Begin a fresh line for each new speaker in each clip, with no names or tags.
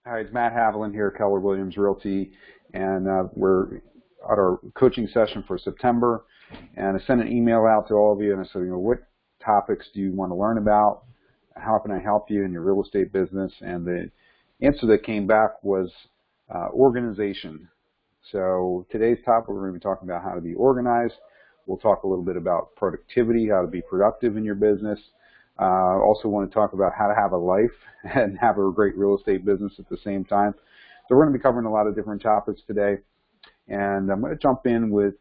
Hi, it's Matt Haviland here, Keller Williams Realty, and we're at our coaching session for September. And I sent an email out to all of you, and I said, what topics do you want to learn about? How can I help you in your real estate business? And the answer that came back was organization. So today's topic, we're going to be talking about how to be organized. We'll talk a little bit about productivity, how to be productive in your business. Also want to talk about how to have a life and have a great real estate business at the same time. So we're going to be covering a lot of different topics today. And I'm going to jump in with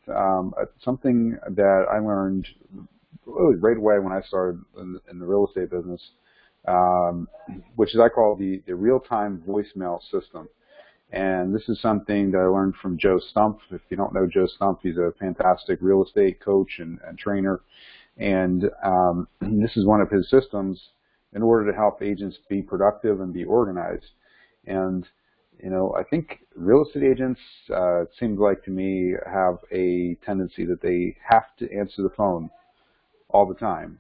something that I learned really right away when I started in the real estate business, which is I call the real-time voicemail system. And this is something that I learned from Joe Stumpf. If you don't know Joe Stumpf, he's a fantastic real estate coach and trainer. And this is one of his systems in order to help agents be productive and be organized. And, I think real estate agents, it seems like to me, have a tendency that they have to answer the phone all the time.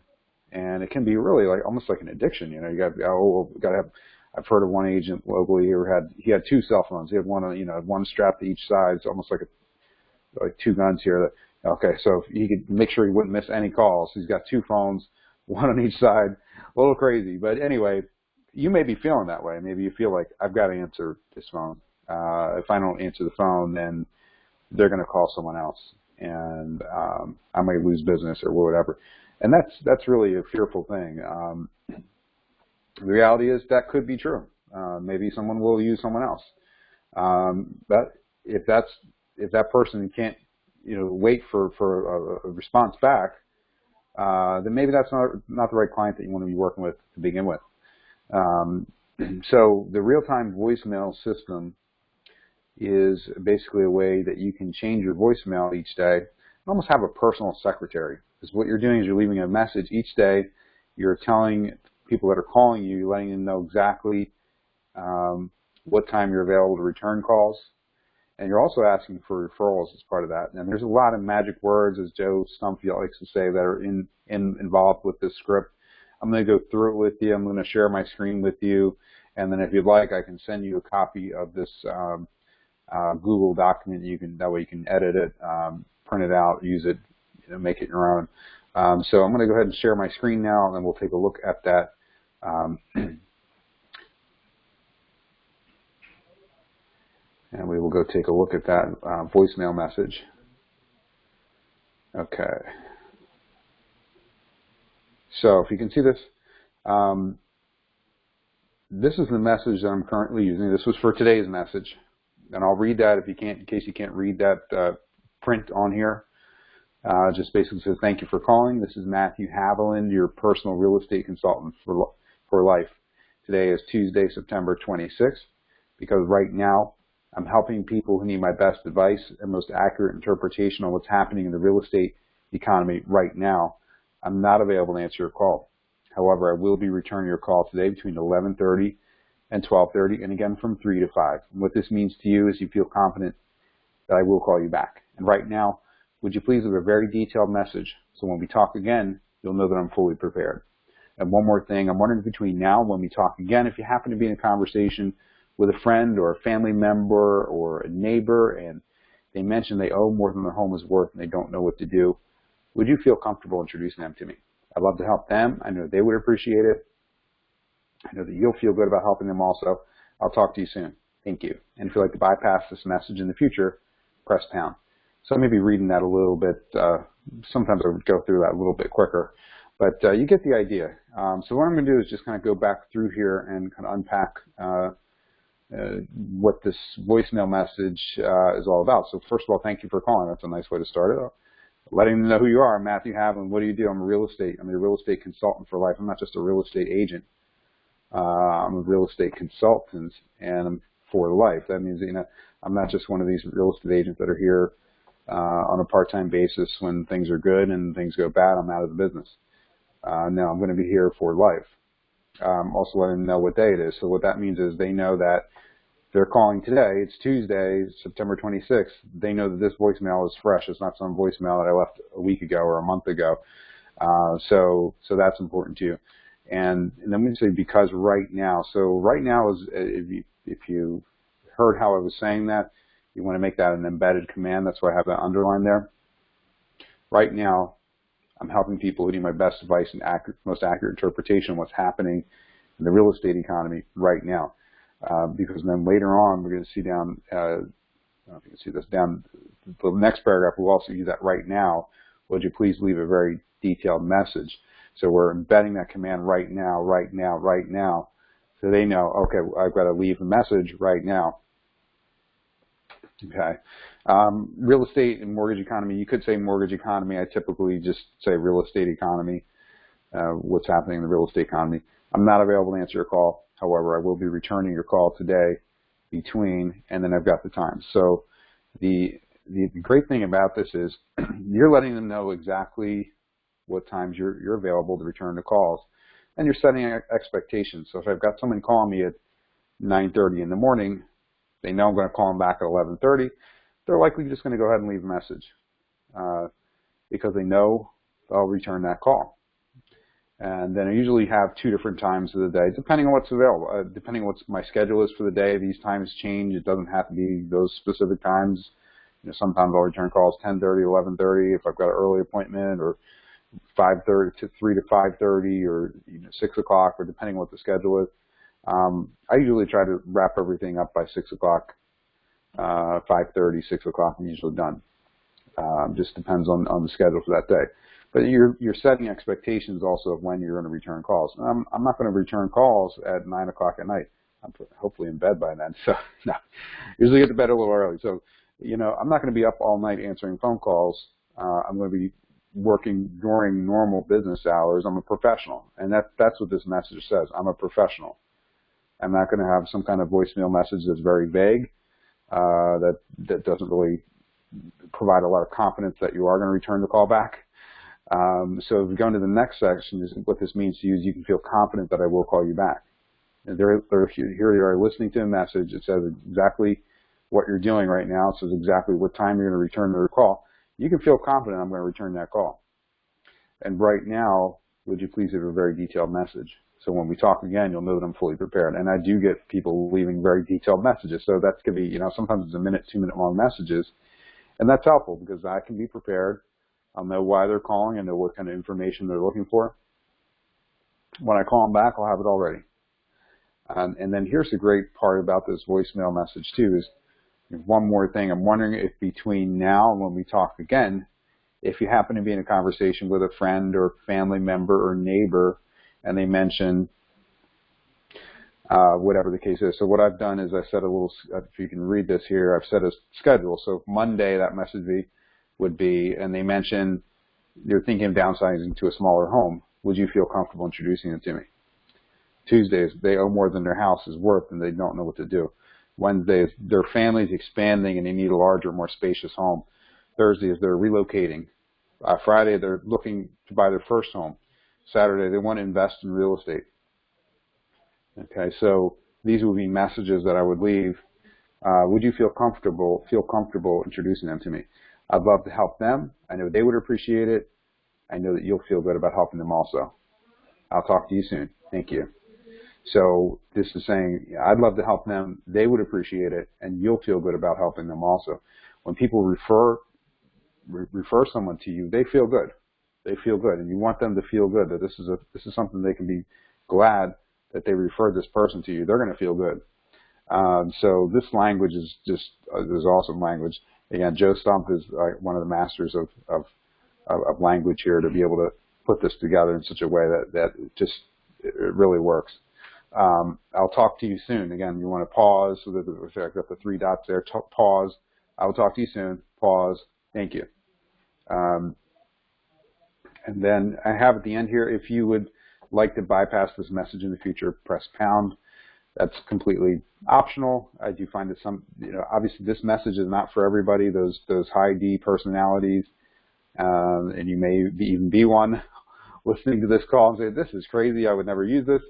And it can be really almost like an addiction. You got to have. I've heard of one agent locally who had two cell phones. He had one strapped to each side. It's almost like two guns here. Okay, so he could make sure he wouldn't miss any calls. He's got two phones, one on each side. A little crazy, but anyway, you may be feeling that way. Maybe you feel like I've got to answer this phone. If I don't answer the phone, then they're going to call someone else, and I might lose business or whatever. And that's really a fearful thing. The reality is that could be true. Maybe someone will use someone else. But if that person can't, wait for a response back, then maybe that's not the right client that you want to be working with to begin with. So the real-time voicemail system is basically a way that you can change your voicemail each day and almost have a personal secretary. Because what you're doing is you're leaving a message each day. You're telling people that are calling you, you're letting them know exactly what time you're available to return calls. And you're also asking for referrals as part of that. And there's a lot of magic words, as Joe Stumpf likes to say, that are involved with this script. I'm going to go through it with you. I'm going to share my screen with you. And then if you'd like, I can send you a copy of this Google document. That way you can edit it, print it out, use it, make it your own. So I'm going to go ahead and share my screen now, and then we'll take a look at that. And we will go take a look at that voicemail message. Okay. So if you can see this, this is the message that I'm currently using. This was for today's message. And I'll read that in case you can't read that print on here. Just basically says, thank you for calling. This is Matthew Haviland, your personal real estate consultant for life. Today is Tuesday, September 26th, because right now I'm helping people who need my best advice and most accurate interpretation on what's happening in the real estate economy right now. I'm not available to answer your call. However, I will be returning your call today between 11:30 and 12:30, and again from 3 to 5. And what this means to you is you feel confident that I will call you back. And right now, would you please leave a very detailed message so when we talk again, you'll know that I'm fully prepared. And one more thing, I'm wondering between now and when we talk again, if you happen to be in a conversation with a friend or a family member or a neighbor and they mention they owe more than their home is worth and they don't know what to do, would you feel comfortable introducing them to me? I'd love to help them. I know they would appreciate it. I know that you'll feel good about helping them also. I'll talk to you soon. Thank you. And if you'd like to bypass this message in the future, press pound. So I may be reading that a little bit. Sometimes I would go through that a little bit quicker. But you get the idea. So what I'm going to do is just kind of go back through here and kind of unpack what this voicemail message is all about. So first of all, thank you for calling. That's a nice way to start it. Letting them know who you are. I'm Matthew Haviland. What do you do? I'm a real estate consultant for life. I'm not just a real estate agent. I'm a real estate consultant, and I'm for life. That means, I'm not just one of these real estate agents that are here on a part-time basis when things are good and things go bad. I'm out of the business. No, I'm going to be here for life. Also letting them know what day it is. So what that means is they know that they're calling today. It's Tuesday, September 26th. They know that this voicemail is fresh. It's not some voicemail that I left a week ago or a month ago. So that's important to you. And then we say because right now. So right now is, if you heard how I was saying that, you want to make that an embedded command. That's why I have that underlined there. Right now, I'm helping people who need my best advice and most accurate interpretation of what's happening in the real estate economy right now. Because then later on, we're going to see down, I don't know if you can see this, down the next paragraph, we'll also use that right now. Would you please leave a very detailed message? So we're embedding that command right now, right now, right now. So they know, okay, I've got to leave a message right now. Okay. Real estate and mortgage economy, you could say mortgage economy. I typically just say real estate economy, what's happening in the real estate economy. I'm not available to answer your call. However, I will be returning your call today between, and then I've got the time. So the great thing about this is you're letting them know exactly what times you're available to return the calls, and you're setting expectations. So if I've got someone calling me at 9:30 in the morning, they know I'm going to call them back at 11:30. They're likely just going to go ahead and leave a message because they know I'll return that call. And then I usually have 2 different times of the day, depending on what's available, depending on what my schedule is for the day. These times change. It doesn't have to be those specific times. You know, sometimes I'll return calls 10:30, 11:30 if I've got an early appointment, or 5:30 to 3 to 5:30, or 6 o'clock, or depending on what the schedule is. I usually try to wrap everything up by 6 o'clock, 5:30, 6 o'clock. I'm usually done. Just depends on the schedule for that day. But you're setting expectations also of when you're going to return calls. I'm not going to return calls at 9 o'clock at night. I'm hopefully in bed by then. So no, usually get to bed a little early. So I'm not going to be up all night answering phone calls. I'm going to be working during normal business hours. I'm a professional, and that's what this message says. I'm a professional. I'm not going to have some kind of voicemail message that's very vague, that doesn't really provide a lot of confidence that you are going to return the call back. So if we go into the next section, what this means to you is you can feel confident that I will call you back. And here you are listening to a message. It says exactly what you're doing right now. It says exactly what time you're going to return the call. You can feel confident I'm going to return that call. And right now, would you please leave a very detailed message? So when we talk again, you'll know that I'm fully prepared. And I do get people leaving very detailed messages. So that could be, sometimes it's 1 minute, 2 minute long messages. And that's helpful because I can be prepared. I'll know why they're calling and know what kind of information they're looking for. When I call them back, I'll have it all ready. And then here's the great part about this voicemail message too is one more thing. I'm wondering if between now and when we talk again, if you happen to be in a conversation with a friend or family member or neighbor and they mention whatever the case is. So what I've done is I set a little, if you can read this here, I've set a schedule. So Monday, that message would be, and they mention you're thinking of downsizing to a smaller home. Would you feel comfortable introducing it to me? Tuesdays, they owe more than their house is worth and they don't know what to do. Wednesdays, their family's expanding and they need a larger, more spacious home. Thursdays, they're relocating. Friday, they're looking to buy their first home. Saturday, they want to invest in real estate. Okay, so these would be messages that I would leave. Would you feel comfortable introducing them to me? I'd love to help them. I know they would appreciate it. I know that you'll feel good about helping them also. I'll talk to you soon. Thank you. So this is saying, I'd love to help them. They would appreciate it, and you'll feel good about helping them also. When people refer someone to you, they feel good. They feel good, and you want them to feel good that this is something they can be glad that they referred this person to you. They're going to feel good. So this language is just is awesome language. Again, Joe Stump is one of the masters of language here to be able to put this together in such a way that it really works. I'll talk to you soon. Again, you want to pause. So that I've got the 3 dots there. Pause. I will talk to you soon. Pause. Thank you. And then I have at the end here, if you would like to bypass this message in the future, press pound. That's completely optional. I do find that obviously this message is not for everybody, those high D personalities, and you may even be one listening to this call and say, this is crazy, I would never use this.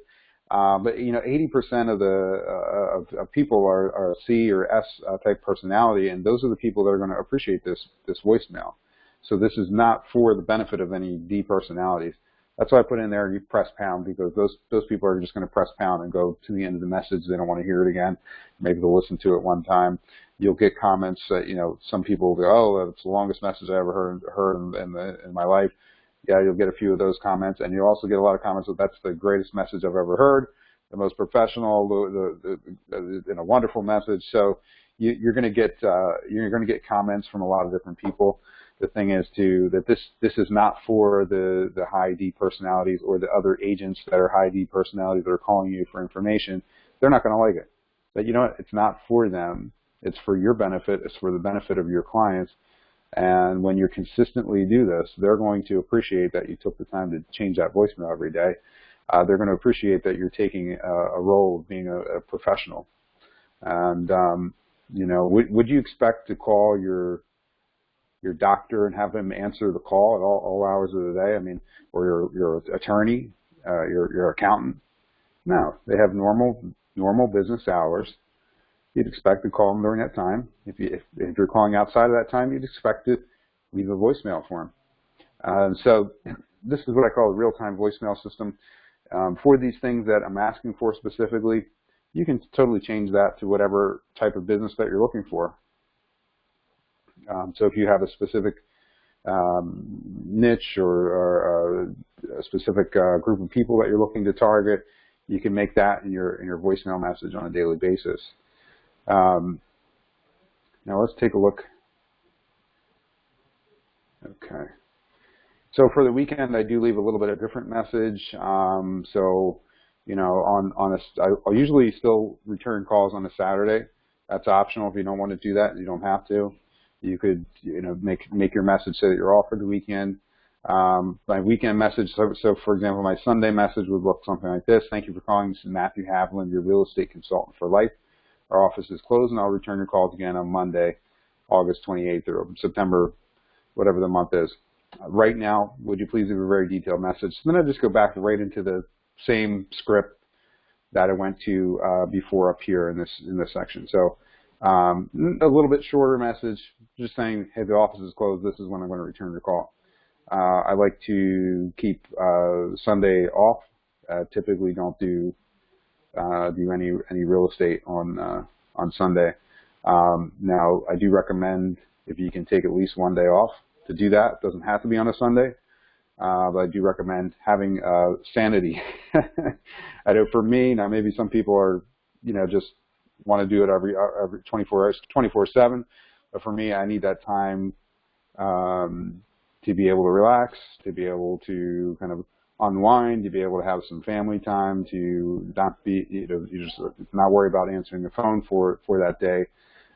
But 80% of people are C or S type personality, and those are the people that are going to appreciate this voicemail. So this is not for the benefit of any D personalities. That's why I put in there, you press pound, because those people are just going to press pound and go to the end of the message. They don't want to hear it again. Maybe they'll listen to it one time. You'll get comments that, some people will go, oh, it's the longest message I ever heard in my life. Yeah, you'll get a few of those comments, and you'll also get a lot of comments that that's the greatest message I've ever heard, the most professional, and a wonderful message. So you're going to get comments from a lot of different people. The thing is that this is not for the high D personalities or the other agents that are high D personalities that are calling you for information. They're not going to like it. But you know what? It's not for them. It's for your benefit. It's for the benefit of your clients. And when you consistently do this, they're going to appreciate that you took the time to change that voicemail every day. They're going to appreciate that you're taking a role of being a professional. And would you expect to call your doctor and have him answer the call at all hours of the day? I mean, or your attorney, your accountant? No, they have normal business hours. You'd expect to call them during that time. If you're calling outside of that time, you'd expect to leave a voicemail for them. So this is what I call a real-time voicemail system. For these things that I'm asking for specifically, you can totally change that to whatever type of business that you're looking for. So if you have a specific niche or a specific group of people that you're looking to target, you can make that in your voicemail message on a daily basis. Now let's take a look. Okay. So for the weekend, I do leave a little bit of different message. I'll usually still return calls on a Saturday. That's optional. If you don't want to do that, you don't have to. You could, make your message say that you're off for the weekend. My weekend message, so for example, my Sunday message would look something like this. Thank you for calling. This is Matthew Haviland, your real estate consultant for life. Our office is closed, and I'll return your calls again on Monday, August 28th, or September, whatever the month is. Right now, would you please leave a very detailed message? Then I just go back right into the same script that I went to before up here in this section. So a little bit shorter message, just saying, hey, the office is closed. This is when I'm going to return your call. I like to keep Sunday off. Typically, don't do any real estate on Sunday. Now, I do recommend if you can take at least one day off to do that. It doesn't have to be on a Sunday, but I do recommend having sanity. I know for me, now maybe some people are, just want to do it every 24 hours, 24/7. But for me, I need that time to be able to relax, to be able to kind of unwind, to be able to have some family time, to not be, you just not worry about answering the phone for that day.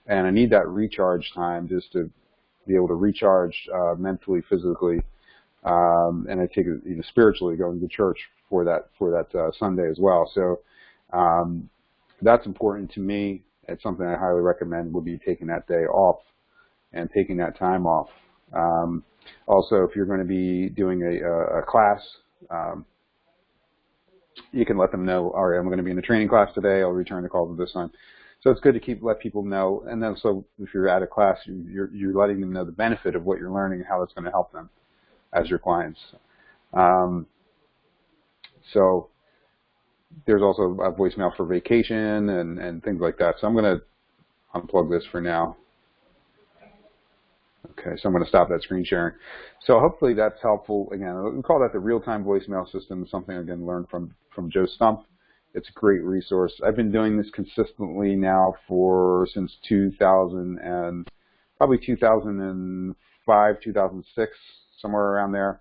And I need that recharge time just to be able to recharge mentally, physically, and I take it spiritually, going to church for that Sunday as well. So that's important to me. It's something I highly recommend. Would be taking that day off and taking that time off. Also, if you're going to be doing a class, you can let them know, all right, I'm going to be in a training class today. I'll return the calls at this time. So it's good to let people know. And then so if you're at a class, you're letting them know the benefit of what you're learning and how it's going to help them as your clients. So there's also a voicemail for vacation and things like that. So I'm going to unplug this for now. Okay, so I'm going to stop that screen sharing. So hopefully that's helpful. Again, we call that the real-time voicemail system. Something again learned from Joe Stump. It's a great resource. I've been doing this consistently now since 2000 and probably 2005, 2006, somewhere around there.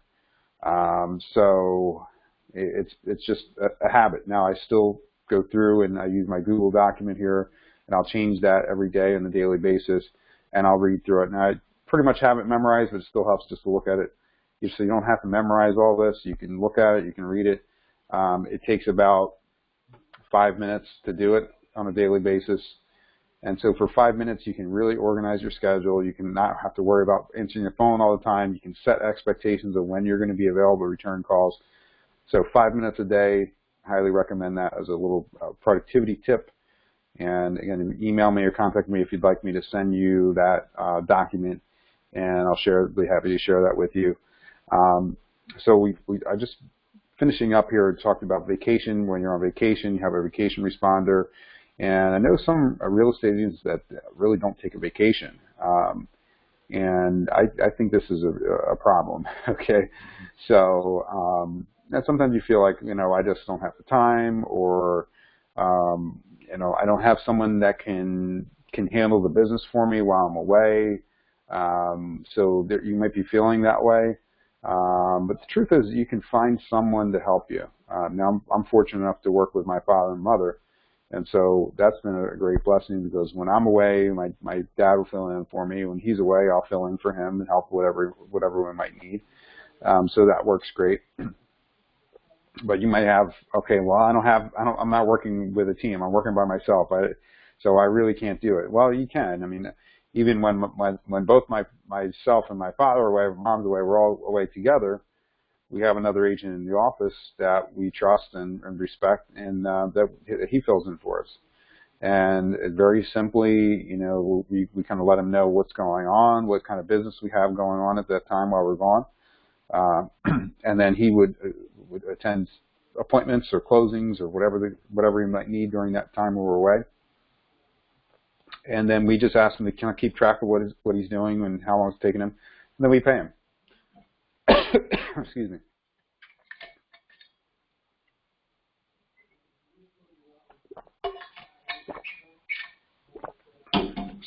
So it's just a habit. Now I still go through and I use my Google document here, and I'll change that every day on a daily basis, and I'll read through it. Now I pretty much have it memorized, but it still helps just to look at it. So you don't have to memorize all this. You can look at it. You can read it. It takes about 5 minutes to do it on a daily basis. And so for 5 minutes, you can really organize your schedule. You can not have to worry about answering your phone all the time. You can set expectations of when you're going to be available to return calls. So 5 minutes a day, I highly recommend that as a little productivity tip. And again, email me or contact me if you'd like me to send you that document, and I'll be happy to share that with you. So I just finishing up here, talking about vacation. When you're on vacation, you have a vacation responder. And I know some real estate agents that really don't take a vacation. And I think this is a problem, okay? So, and sometimes you feel like, I just don't have the time, or, I don't have someone that can handle the business for me while I'm away. So there, you might be feeling that way. But the truth is you can find someone to help you. Now I'm fortunate enough to work with my father and mother. And so that's been a great blessing, because when I'm away, my dad will fill in for me. When he's away, I'll fill in for him and help whatever we might need. So that works great. But you might have, okay, well, I'm not working with a team. I'm working by myself. So I really can't do it. Well, you can. I mean, even when both myself and my father are away, mom's away, we're all away together. We have another agent in the office that we trust and respect, and that he fills in for us. And very simply, we kind of let him know what's going on, what kind of business we have going on at that time while we're gone, and then he would attend appointments or closings or whatever he might need during that time when we're away. And then we just ask him to kind of keep track of what he's doing and how long it's taking him, and then we pay him. Excuse me.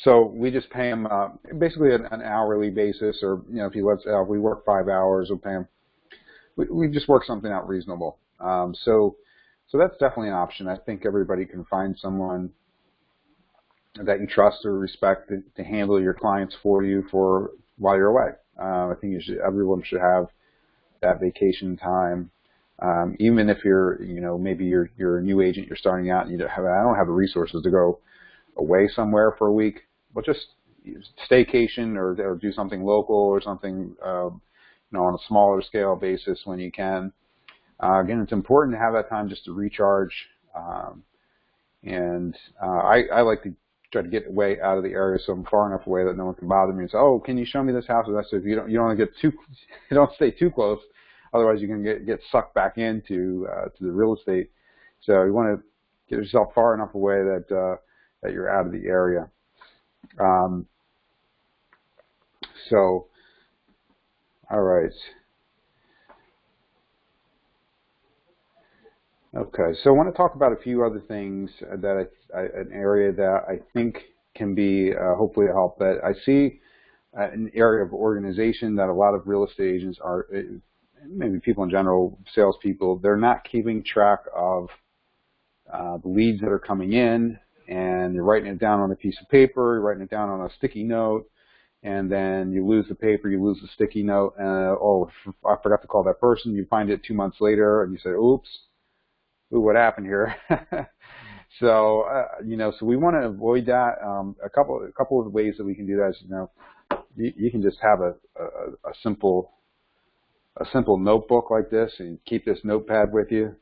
So we just pay him basically an hourly basis, or if we work 5 hours, we'll pay him. We just work something out reasonable. So that's definitely an option. I think everybody can find someone that you trust or respect to handle your clients for you while you're away. I think everyone should have that vacation time, even if you're, maybe you're a new agent, you're starting out, and I don't have the resources to go away somewhere for a week. But just staycation or do something local or something, on a smaller scale basis when you can. Again, it's important to have that time just to recharge. And I like to try to get away out of the area, so I'm far enough away that no one can bother me and say, "Oh, can you show me this house?" And that's if you don't want to get you don't stay too close, otherwise you can get sucked back into to the real estate. So you want to get yourself far enough away that you're out of the area. So, all right. Okay, so I want to talk about a few other things that an area that I think can be hopefully a help. That I see an area of organization that a lot of real estate agents are, maybe people in general, salespeople, they're not keeping track of the leads that are coming in, and you're writing it down on a piece of paper, you're writing it down on a sticky note, and then you lose the paper, you lose the sticky note, and I forgot to call that person. You find it 2 months later, and you say, "Oops. Ooh, what happened here?" So, so we want to avoid that. A couple of ways that we can do that is, you can just have a simple notebook like this, and keep this notepad with you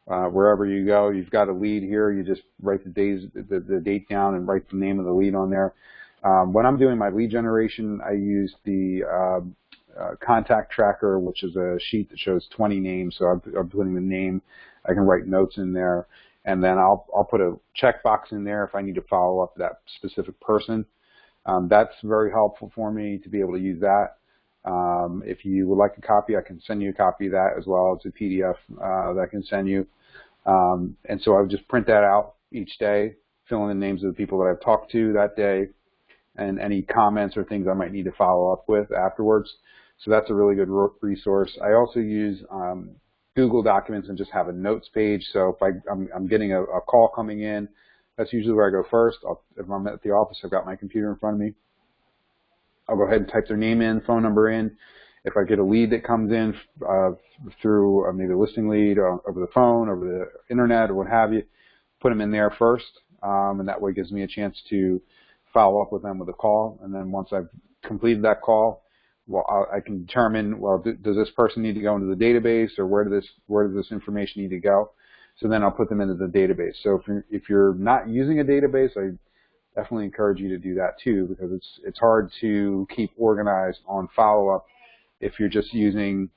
wherever you go. You've got a lead here, you just write the date down and write the name of the lead on there. When I'm doing my lead generation, I use the contact tracker, which is a sheet that shows 20 names. So I'm putting the name. I can write notes in there, and then I'll put a checkbox in there if I need to follow up that specific person. That's very helpful for me to be able to use that. If you would like a copy, I can send you a copy of that as well. It's a PDF that I can send you. And so I would just print that out each day, fill in the names of the people that I've talked to that day, and any comments or things I might need to follow up with afterwards. So that's a really good resource. I also use Google Documents and just have a notes page. So if I'm getting a call coming in, that's usually where I go first. If I'm at the office, I've got my computer in front of me. I'll go ahead and type their name in, phone number in. If I get a lead that comes in through maybe a listing lead over the phone, over the internet, or what have you, put them in there first, and that way it gives me a chance to follow up with them with a call. And then once I've completed that call, well, I can determine, well, does this person need to go into the database, or where does this information need to go? So then I'll put them into the database. So if you're not using a database, I definitely encourage you to do that too, because it's hard to keep organized on follow-up if you're just using,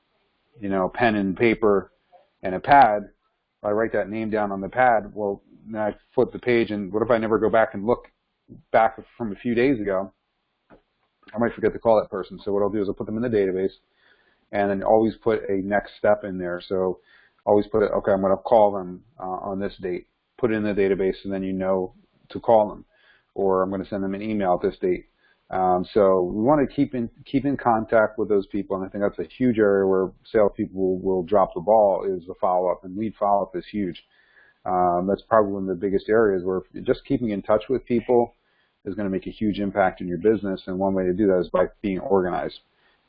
pen and paper And a pad, if I write that name down on the pad, well, then I flip the page, and what if I never go back and look back from a few days ago? I might forget to call that person. So what I'll do is I'll put them in the database, and then always put a next step in there. So always put it, okay, I'm going to call them on this date. Put it in the database, and then you know to call them. Or I'm going to send them an email at this date. So we want to keep in contact with those people, and I think that's a huge area where salespeople will drop the ball, is the follow-up, and lead follow-up is huge. That's probably one of the biggest areas where just keeping in touch with people is going to make a huge impact in your business, and one way to do that is by being organized.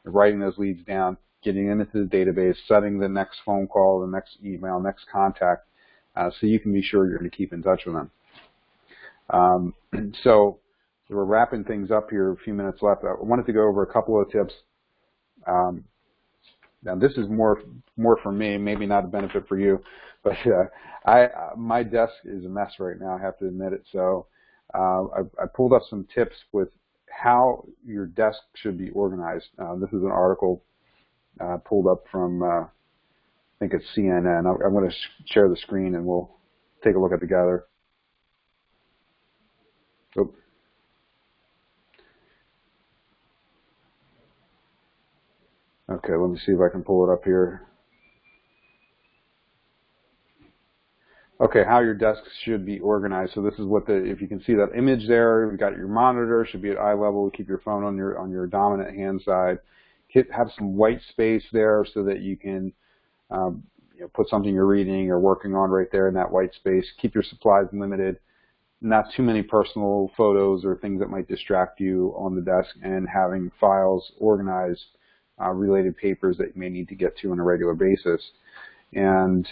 Writing those leads down, getting them into the database, setting the next phone call, the next email, next contact, so you can be sure you're going to keep in touch with them. So we're wrapping things up here, a few minutes left. I wanted to go over a couple of tips. Now this is more for me, maybe not a benefit for you, but my desk is a mess right now, I have to admit it. So I pulled up some tips with how your desk should be organized. This is an article pulled up from, I think it's CNN. I'm going to share the screen and we'll take a look at it together. Oop. Okay, let me see if I can pull it up here. Okay, how your desk should be organized. So this is what if you can see that image there, you've got your monitor, should be at eye level. Keep your phone on your dominant hand side. Have some white space there so that you can put something you're reading or working on right there in that white space. Keep your supplies limited. Not too many personal photos or things that might distract you on the desk, and having files organized, related papers that you may need to get to on a regular basis. And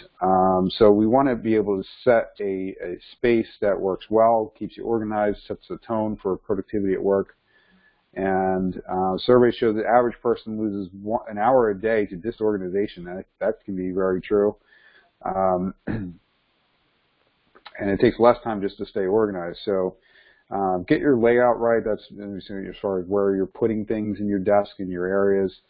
so we want to be able to set a space that works well, keeps you organized, sets the tone for productivity at work. And surveys show the average person loses an hour a day to disorganization. That can be very true. And it takes less time just to stay organized. So get your layout right. That's as far as where you're putting things in your desk, in your areas.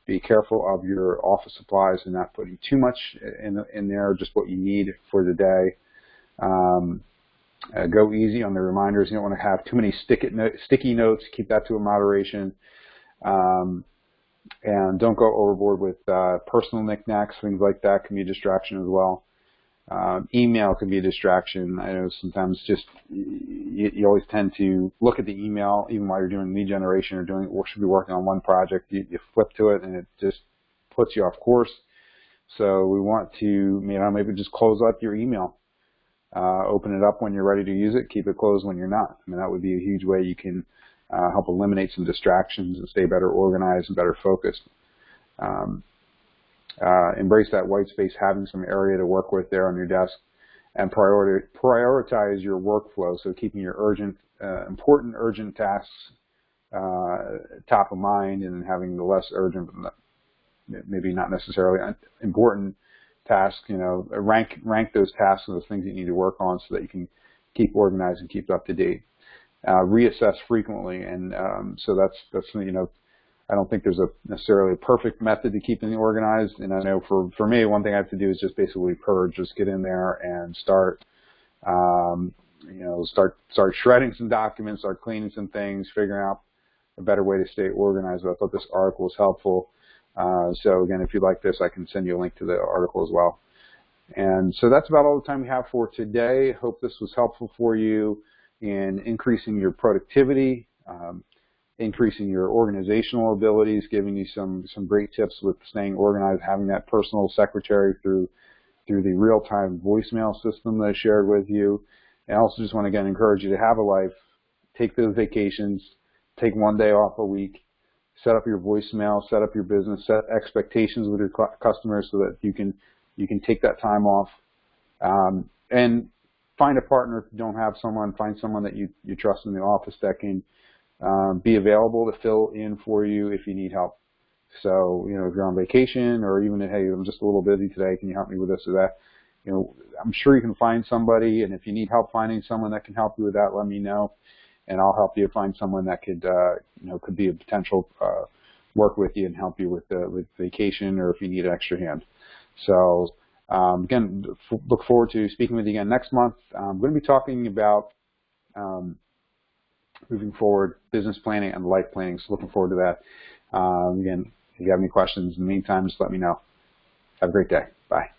Be careful of your office supplies and not putting too much in there, just what you need for the day. Go easy on the reminders. You don't want to have too many sticky notes. Keep that to a moderation. And don't go overboard with personal knickknacks. Things like that can be a distraction as well. Email can be a distraction. I know sometimes just you always tend to look at the email even while you're doing lead generation or should be working on one project. You flip to it and it just puts you off course. So we want to maybe just close up your email. Open it up when you're ready to use it. Keep it closed when you're not. I mean, that would be a huge way you can help eliminate some distractions and stay better organized and better focused. Embrace that white space, having some area to work with there on your desk, and prioritize your workflow. So keeping your important urgent tasks top of mind, and having the less urgent, maybe not necessarily important tasks. Rank those tasks and those things you need to work on so that you can keep organized and keep up to date. Reassess frequently, and so that's I don't think there's necessarily a perfect method to keeping it organized. And I know for me, one thing I have to do is just basically purge, just get in there and start shredding some documents, start cleaning some things, figuring out a better way to stay organized. But I thought this article was helpful. So again, if you like this, I can send you a link to the article as well. And so that's about all the time we have for today. Hope this was helpful for you in increasing your productivity, increasing your organizational abilities, giving you some great tips with staying organized, having that personal secretary through the real-time voicemail system that I shared with you. And I also just want to again encourage you to have a life, take those vacations, take one day off a week, set up your voicemail, set up your business, set expectations with your customers so that you can take that time off. And find a partner if you don't have someone. Find someone that you trust in the office that can be available to fill in for you if you need help. So, if you're on vacation, or even, hey, I'm just a little busy today, can you help me with this or that? I'm sure you can find somebody, and if you need help finding someone that can help you with that, let me know, and I'll help you find someone that could be a potential work with you and help you with vacation, or if you need an extra hand. So again, look forward to speaking with you again next month. I'm going to be talking about moving forward business planning and life planning. So looking forward to that. Again, if you have any questions in the meantime, just let me know. Have a great day. Bye.